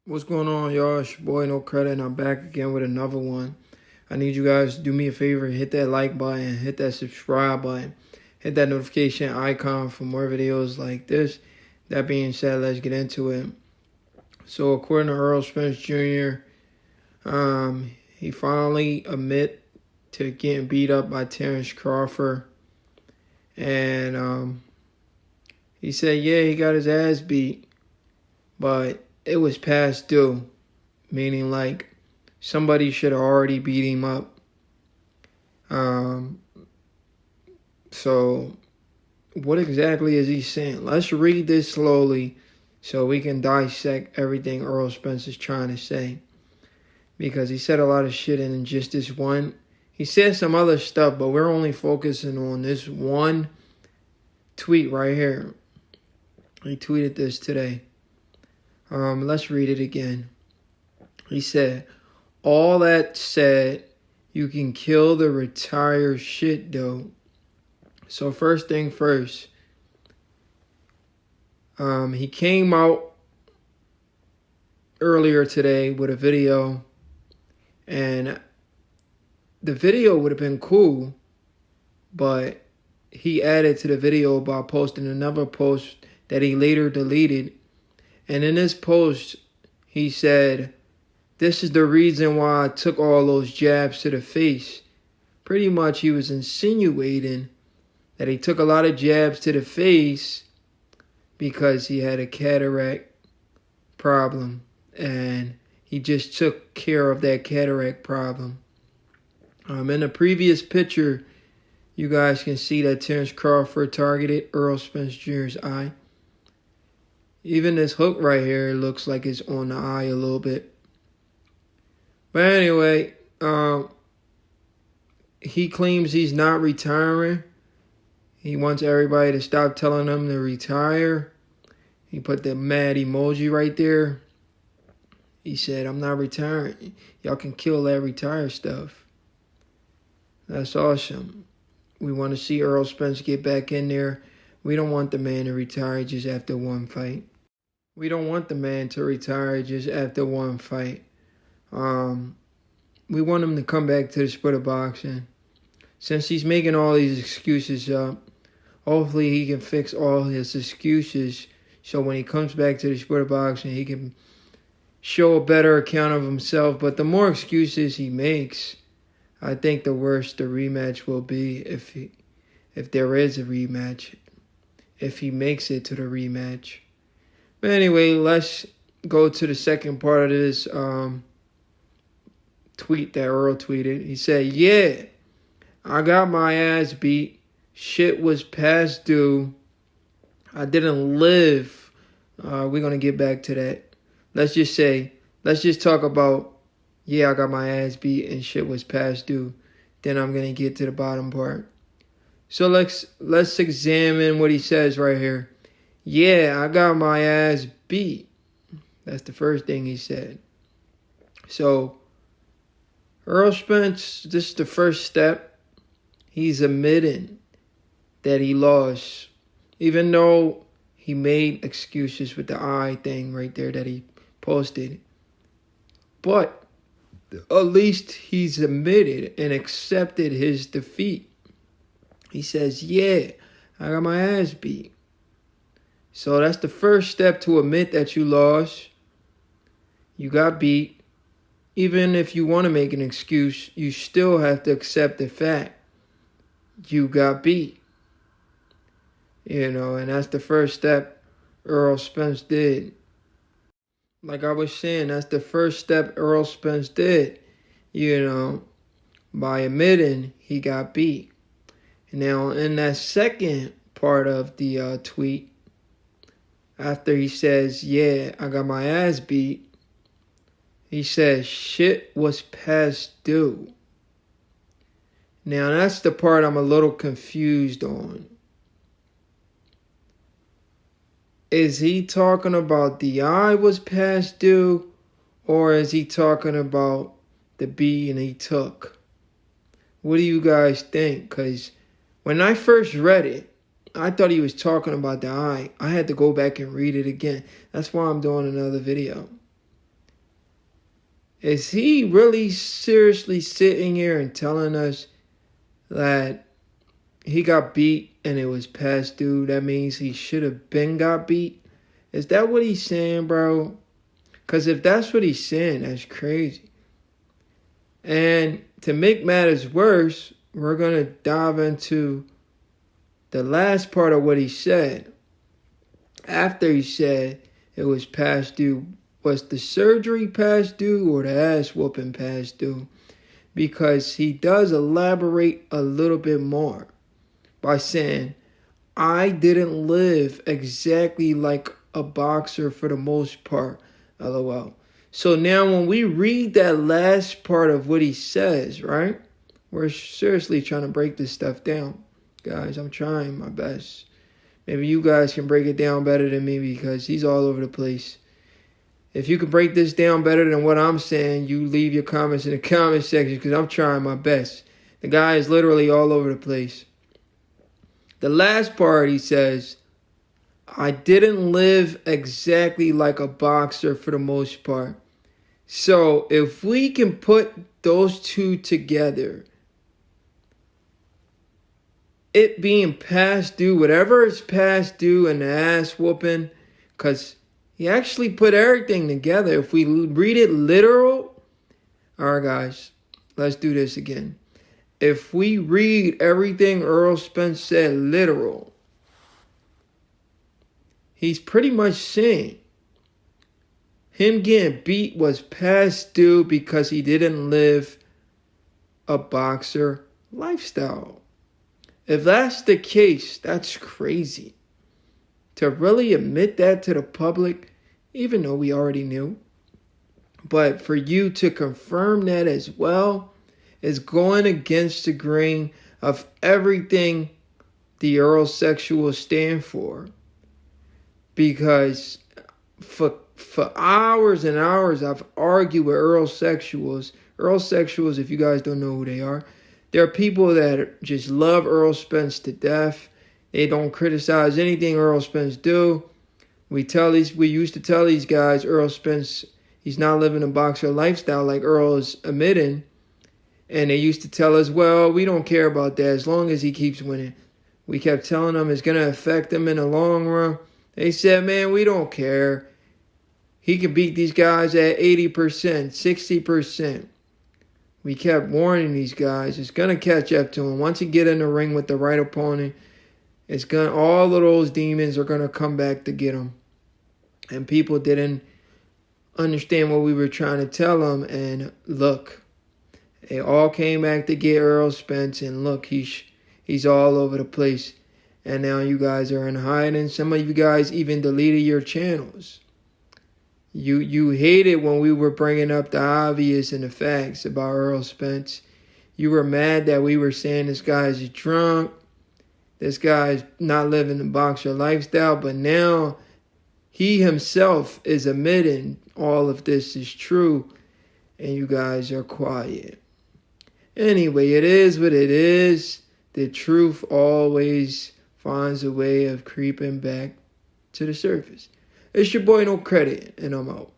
What's going on, y'all? It's your boy No Credit, and I'm back again with another one. I need you guys to do me a favor, hit that like button, hit that subscribe button, hit that notification icon for more videos like this. That being said, let's get into it. So according to Errol Spence Jr., he finally admit to getting beat up by Terrence Crawford. And he said, yeah, he got his ass beat, but it was past due, meaning like somebody should have already beat him up. So what exactly is he saying? Let's read this slowly so we can dissect everything Errol Spence is trying to say, because he said a lot of shit in just this one. He said some other stuff, but we're only focusing on this one tweet right here. He tweeted this today. Let's read it again. He said, all that said, you can kill the retired shit though. So first thing first, he came out earlier today with a video, and the video would have been cool, but he added to the video by posting another post that he later deleted. And in this post, he said, this is the reason why I took all those jabs to the face. Pretty much he was insinuating that he took a lot of jabs to the face because he had a cataract problem. And he just took care of that cataract problem. In the previous picture, you guys can see that Terrence Crawford targeted Errol Spence Jr.'s eye. Even this hook right here looks like it's on the eye a little bit. But anyway, he claims he's not retiring. He wants everybody to stop telling him to retire. He put the mad emoji right there. He said, I'm not retiring. Y'all can kill that retire stuff. That's awesome. We want to see Errol Spence get back in there. We don't want the man to retire just after one fight. We don't want the man to retire just after one fight. We want him to come back to the sport of boxing. Since he's making all these excuses up, hopefully he can fix all his excuses so when he comes back to the sport of boxing, he can show a better account of himself. But the more excuses he makes, I think the worse the rematch will be if there is a rematch, if he makes it to the rematch. But anyway, let's go to the second part of this tweet that Earl tweeted. He said, yeah, I got my ass beat. Shit was past due. I didn't live. We're going to get back to that. Let's just talk about, yeah, I got my ass beat and shit was past due. Then I'm going to get to the bottom part. So let's examine what he says right here. Yeah, I got my ass beat. That's the first thing he said. So, Errol Spence, this is the first step. He's admitting that he lost. Even though he made excuses with the eye thing right there that he posted. But at least he's admitted and accepted his defeat. He says, yeah, I got my ass beat. So that's the first step, to admit that you lost. You got beat. Even if you want to make an excuse, you still have to accept the fact you got beat. And that's the first step Errol Spence did. Like I was saying, that's the first step Errol Spence did, by admitting he got beat. Now, in that second part of the tweet, after he says, yeah, I got my ass beat, he says, shit was past due. Now, that's the part I'm a little confused on. Is he talking about the eye was past due, or is he talking about the beating he took? What do you guys think? Because when I first read it, I thought he was talking about the eye. I had to go back and read it again. That's why I'm doing another video. Is he really seriously sitting here and telling us that he got beat and it was past due? That means he should have been got beat? Is that what he's saying, bro? Because if that's what he's saying, that's crazy. And to make matters worse, we're going to dive into the last part of what he said. After he said it was past due, was the surgery past due or the ass whooping past due? Because he does elaborate a little bit more by saying, I didn't live exactly like a boxer for the most part, LOL. So now when we read that last part of what he says, right? We're seriously trying to break this stuff down. Guys, I'm trying my best. Maybe you guys can break it down better than me because he's all over the place. If you can break this down better than what I'm saying, you leave your comments in the comment section because I'm trying my best. The guy is literally all over the place. The last part, he says, I didn't live exactly like a boxer for the most part. So if we can put those two together, it being past due, whatever is past due and the ass whooping, because he actually put everything together. If we read it literal, all right, guys, let's do this again. If we read everything Errol Spence said literal, he's pretty much saying him getting beat was past due because he didn't live a boxer lifestyle. If that's the case, that's crazy. To really admit that to the public, even though we already knew. But for you to confirm that as well is going against the grain of everything the Errol stand for. Because for hours and hours I've argued with Errol Sexuals. Errol Sexuals, if you guys don't know who they are, there are people that just love Errol Spence to death. They don't criticize anything Errol Spence do. We used to tell these guys Errol Spence, he's not living a boxer lifestyle like Errol is admitting. And they used to tell us, well, we don't care about that as long as he keeps winning. We kept telling them it's going to affect him in the long run. They said, man, we don't care. He can beat these guys at 80%, 60%. We kept warning these guys. It's going to catch up to him. Once he get in the ring with the right opponent, all of those demons are going to come back to get him. And people didn't understand what we were trying to tell them. And look, they all came back to get Errol Spence. And look, he's all over the place. And now you guys are in hiding. Some of you guys even deleted your channels. You hated when we were bringing up the obvious and the facts about Errol Spence. You were mad that we were saying this guy's drunk. This guy's not living the boxer lifestyle. But now he himself is admitting all of this is true. And you guys are quiet. Anyway, it is what it is. The truth always finds a way of creeping back to the surface. It's your boy No Credit, and I'm out.